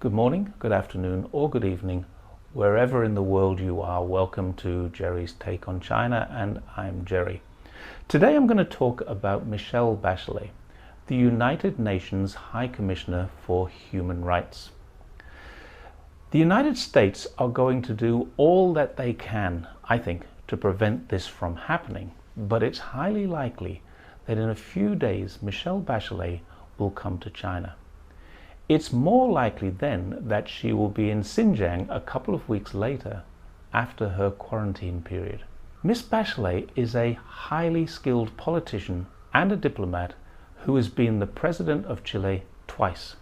Good morning, good afternoon, or good evening, wherever in the world you are. Welcome to Jerry's Take on China, and I'm Jerry. Today I'm going to talk about Michele Bachelet, the United Nations High Commissioner for Human Rights. The United States are going to do all that they can, I think, to prevent this from happening, but it's highly likely that in a few days Michele Bachelet will come to China. It's more likely then that she will be in Xinjiang a couple of weeks later after her quarantine period. Miss Bachelet is a highly skilled politician and a diplomat who has been the president of Chile twice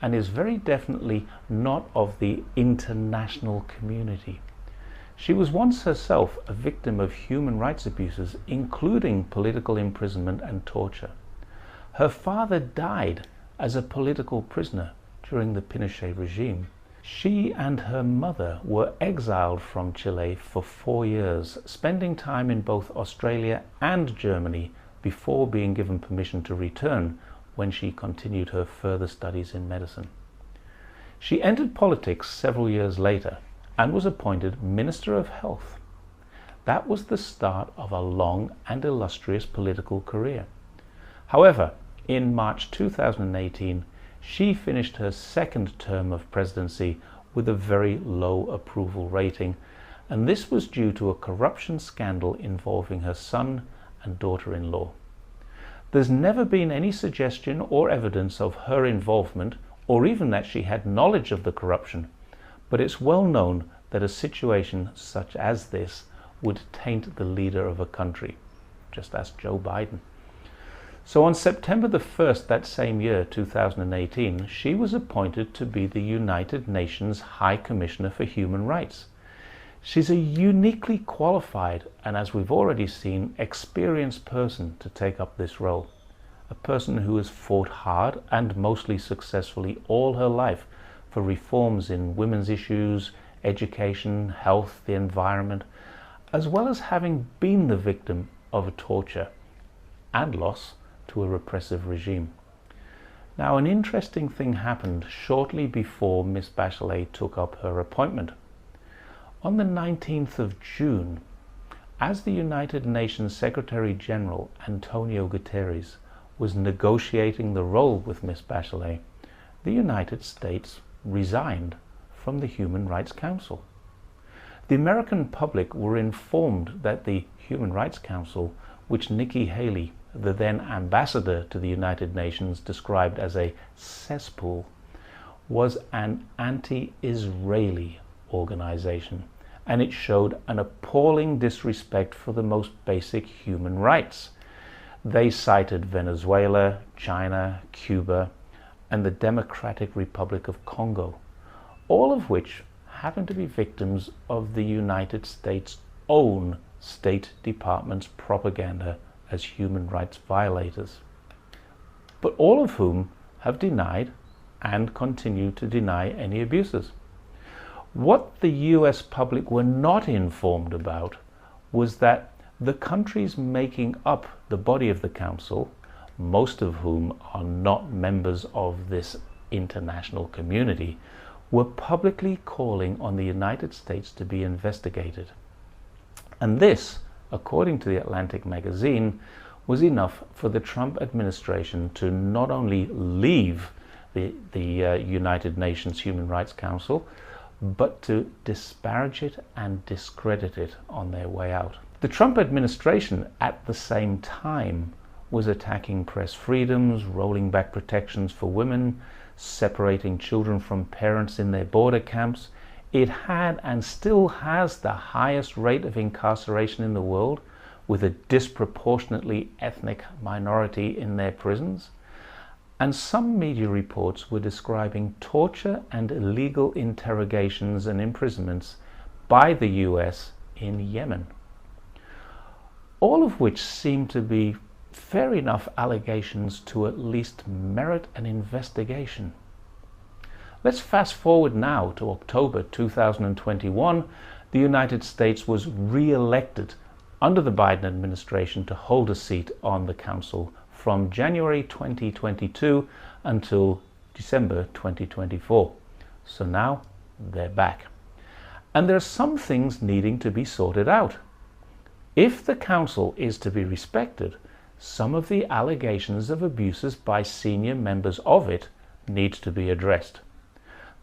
and is very definitely not of the international community. She was once herself a victim of human rights abuses, including political imprisonment and torture. Her father died as a political prisoner during the Pinochet regime. She and her mother were exiled from Chile for 4 years, spending time in both Australia and Germany before being given permission to return when she continued her further studies in medicine. She entered politics several years later and was appointed Minister of Health. That was the start of a long and illustrious political career. However, in March 2018, she finished her second term of presidency with a very low approval rating, and this was due to a corruption scandal involving her son and daughter-in-law. There's never been any suggestion or evidence of her involvement, or even that she had knowledge of the corruption, but it's well known that a situation such as this would taint the leader of a country. Just ask Joe Biden. So on September the 1st that same year, 2018, she was appointed to be the United Nations High Commissioner for Human Rights. She's a uniquely qualified and, as we've already seen, experienced person to take up this role. A person who has fought hard and mostly successfully all her life for reforms in women's issues, education, health, the environment, as well as having been the victim of torture and loss to a repressive regime. Now, an interesting thing happened shortly before Miss Bachelet took up her appointment. On the 19th of June, as the United Nations Secretary General Antonio Guterres was negotiating the role with Miss Bachelet, the United States resigned from the Human Rights Council. The American public were informed that the Human Rights Council, which Nikki Haley, the then ambassador to the United Nations, described as a cesspool, was an anti-Israeli organization, and it showed an appalling disrespect for the most basic human rights. They cited Venezuela, China, Cuba, and the Democratic Republic of Congo, all of which happened to be victims of the United States' own State Department's propaganda as human rights violators, but all of whom have denied and continue to deny any abuses. What the US public were not informed about was that the countries making up the body of the council, most of whom are not members of this international community, were publicly calling on the United States to be investigated. And this, according to the Atlantic magazine, was enough for the Trump administration to not only leave the United Nations Human Rights Council, but to disparage it and discredit it on their way out. The Trump administration at the same time was attacking press freedoms, rolling back protections for women, separating children from parents in their border camps. It had and still has the highest rate of incarceration in the world, with a disproportionately ethnic minority in their prisons. And some media reports were describing torture and illegal interrogations and imprisonments by the US in Yemen. All of which seem to be fair enough allegations to at least merit an investigation. Let's fast forward now to October 2021. The United States was re-elected under the Biden administration to hold a seat on the Council from January 2022 until December 2024. So now they're back. And there are some things needing to be sorted out. If the council is to be respected, some of the allegations of abuses by senior members of it need to be addressed.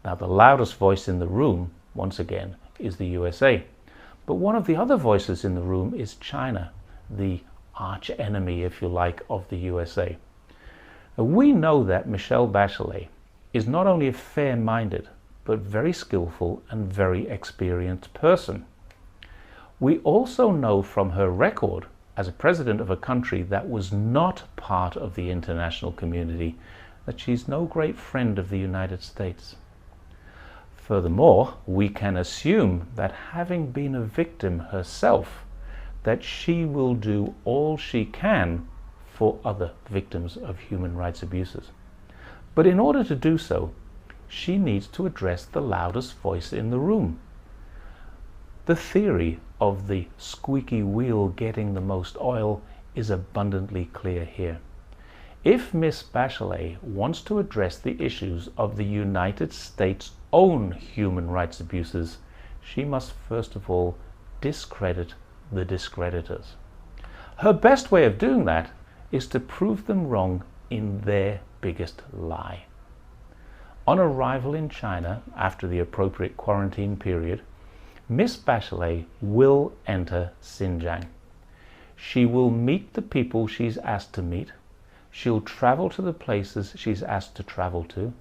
Now, the loudest voice in the room, once again, is the USA. But one of the other voices in the room is China, the arch enemy, if you like, of the USA. Now, we know that Michele Bachelet is not only a fair-minded, but very skillful and very experienced person. We also know from her record as a president of a country that was not part of the international community that she's no great friend of the United States. Furthermore, we can assume that having been a victim herself, that she will do all she can for other victims of human rights abuses. But in order to do so, she needs to address the loudest voice in the room. The theory of the squeaky wheel getting the most oil is abundantly clear here. If Miss Bachelet wants to address the issues of the United States' own human rights abuses, she must first of all discredit the discreditors. Her best way of doing that is to prove them wrong in their biggest lie. On arrival in China after the appropriate quarantine period, Miss Bachelet will enter Xinjiang. She will meet the people she's asked to meet. She'll travel to the places she's asked to travel to.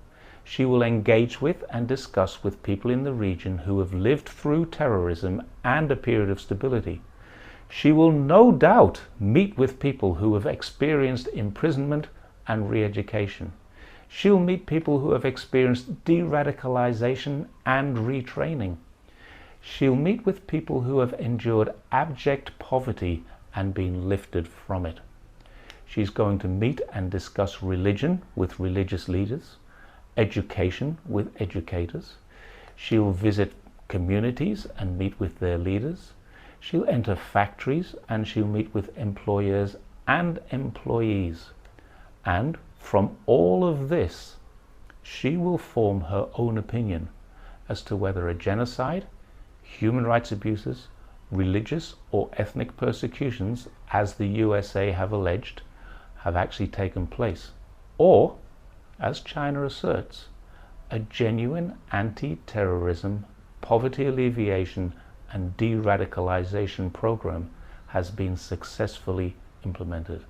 She will engage with and discuss with people in the region who have lived through terrorism and a period of stability. She will no doubt meet with people who have experienced imprisonment and re-education. She'll meet people who have experienced de-radicalization and retraining. She'll meet with people who have endured abject poverty and been lifted from it. She's going to meet and discuss religion with religious leaders, education with educators. She'll visit communities and meet with their leaders. She'll enter factories and she'll meet with employers and employees. And from all of this, she will form her own opinion as to whether a genocide, human rights abuses, religious or ethnic persecutions, as the USA have alleged, have actually taken place, or, as China asserts, a genuine anti-terrorism, poverty alleviation and de-radicalization program has been successfully implemented.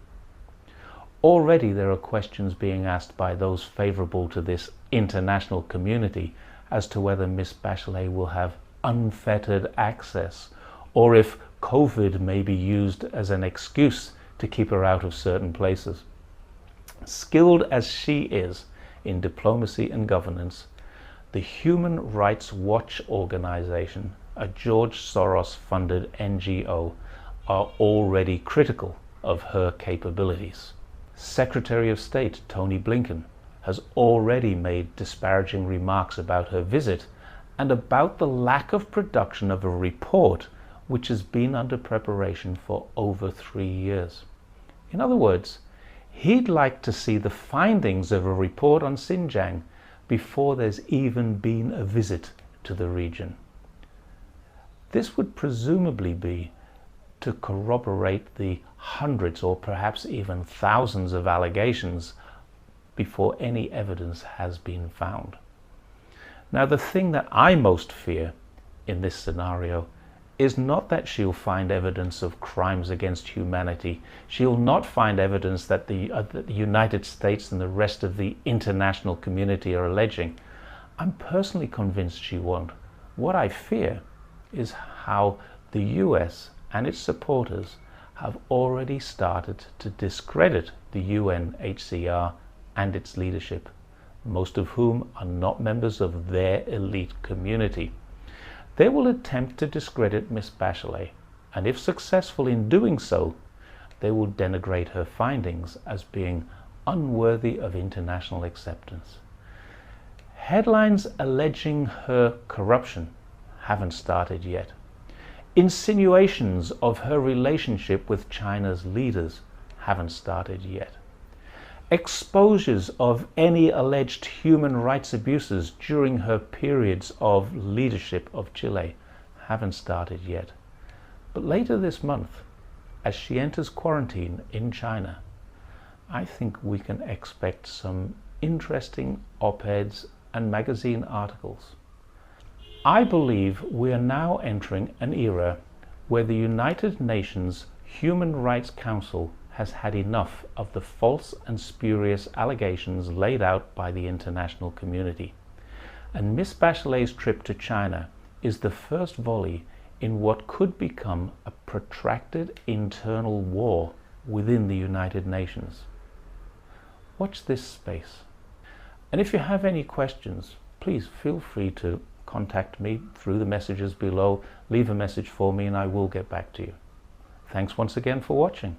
Already there are questions being asked by those favorable to this international community as to whether Miss Bachelet will have unfettered access, or if COVID may be used as an excuse to keep her out of certain places. Skilled as she is in diplomacy and governance, the Human Rights Watch organization, a George Soros-funded NGO, are already critical of her capabilities. Secretary of State Tony Blinken has already made disparaging remarks about her visit and about the lack of production of a report which has been under preparation for over 3 years. In other words, he'd like to see the findings of a report on Xinjiang before there's even been a visit to the region. This would presumably be to corroborate the hundreds or perhaps even thousands of allegations before any evidence has been found. Now, the thing that I most fear in this scenario is not that she'll find evidence of crimes against humanity. She'll not find evidence that the United States and the rest of the international community are alleging. I'm personally convinced she won't. What I fear is how the US and its supporters have already started to discredit the UNHCR and its leadership, most of whom are not members of their elite community. They will attempt to discredit Miss Bachelet, and if successful in doing so, they will denigrate her findings as being unworthy of international acceptance. Headlines alleging her corruption haven't started yet. Insinuations of her relationship with China's leaders haven't started yet. Exposures of any alleged human rights abuses during her periods of leadership of Chile haven't started yet. But later this month, as she enters quarantine in China, I think we can expect some interesting op-eds and magazine articles. I believe we are now entering an era where the United Nations Human Rights Council has had enough of the false and spurious allegations laid out by the international community. And Miss Bachelet's trip to China is the first volley in what could become a protracted internal war within the United Nations. Watch this space. And if you have any questions, please feel free to contact me through the messages below. Leave a message for me and I will get back to you. Thanks once again for watching.